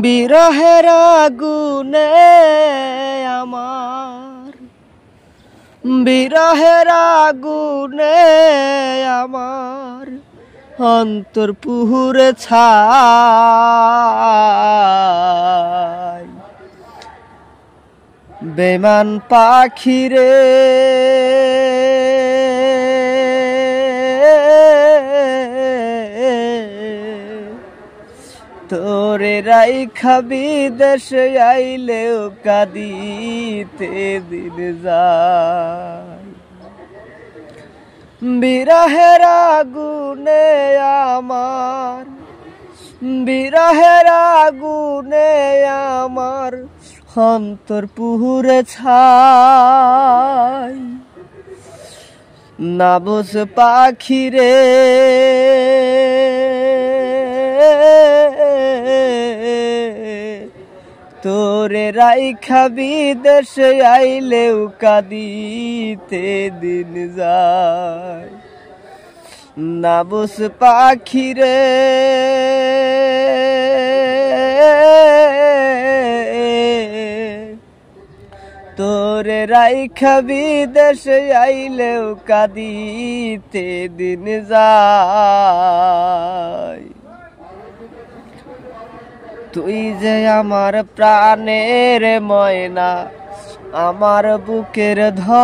বিরহের আগুনে আমার, বিরহের আগুনে আমার অন্তর পুহুরে ছাই। বেমান পাখিরে তোরে রাইখা বিদেশে আইলেও কাঁদিতে দিন যায়। বিরহের আগুনে আমার, বিরহের আগুনে আমার অন্তর পুহুরে ছাই। না বুঝ পাখিরে তোরে রাইখা বিদেশে আইলেও কাঁদিতে দিন যায়। না বুঝ পাখিরে তোরে রাইখা বিদেশে আইলেও কাঁদিতে দিন যায়। তুই যে আমার প্রাণের ময়না, আমার বুকের ধন,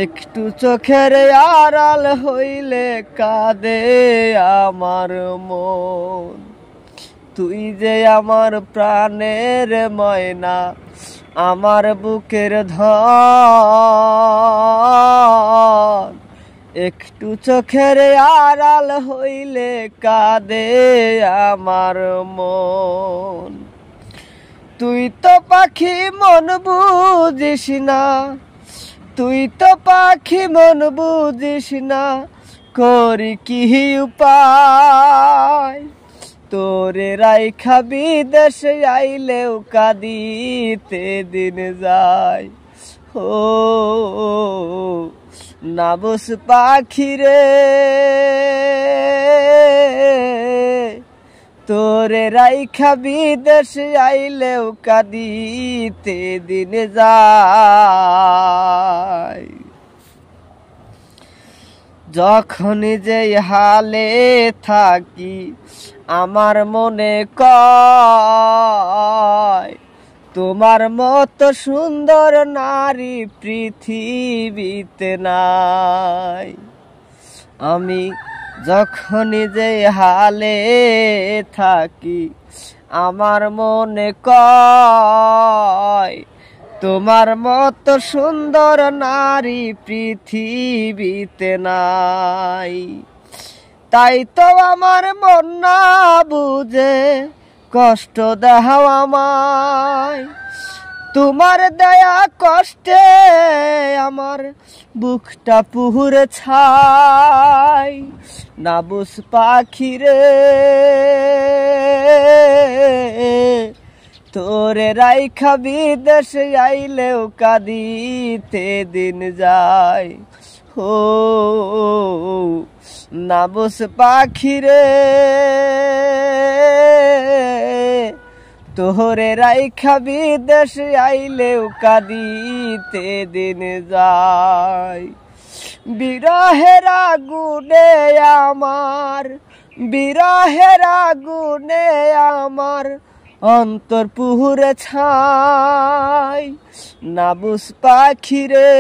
একটু চোখের আড়াল হইলে কাঁদে আমার মন। তুই যে আমার প্রাণের ময়না, আমার বুকের ধন, একটু চোখের আড়াল হইলে কাঁদে আমার মন। তুই তো পাখি মন বুঝিস না, তুই তো পাখি মন বুঝিস না, করি কি উপায়। তোরে রাইখা বিদেশে আইলেও কাঁদিতে দিন যায়। ও না বুঝ পাখিরে তোরে রাইখা বিদেশে আইলেও কাঁদিতে দিন যায়। যখন যে হালে থাকি আমার মনে কয়, তোমার মতো সুন্দর নারী পৃথিবীতে নাই। আমি যখন যে হালে থাকি আমার মনে কয়, তোমার মতো সুন্দর নারী পৃথিবীতে নাই। তাই তো আমার মন না বুঝে কষ্ট দেও আমায়। তোমার দয়া কষ্টে আমার বুকটা পুহুরে ছাই। না বুঝ পাখিরে তোরে রাইখা বিদেশে আইলেও কাঁদিতে দিন যায়। ও না বুঝ পাখিরে তোরে রাইখা বিদেশে আইলেও কাঁদিতে দিন যায়। বিরহের আগুনে আমার, বিরহের আগুনে আমার অন্তর পুহুরে ছাই। না বুঝ পাখিরে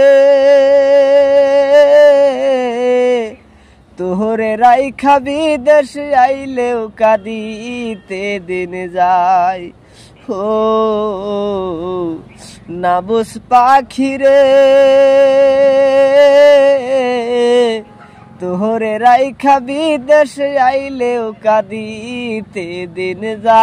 তোরে রাইখা বিদেশে আইলেও কাঁদিতে দিন যায়। ও না বুঝ পাখিরে তোরে রাইখা বিদেশে আইলেও কাঁদিতে দিন যায়।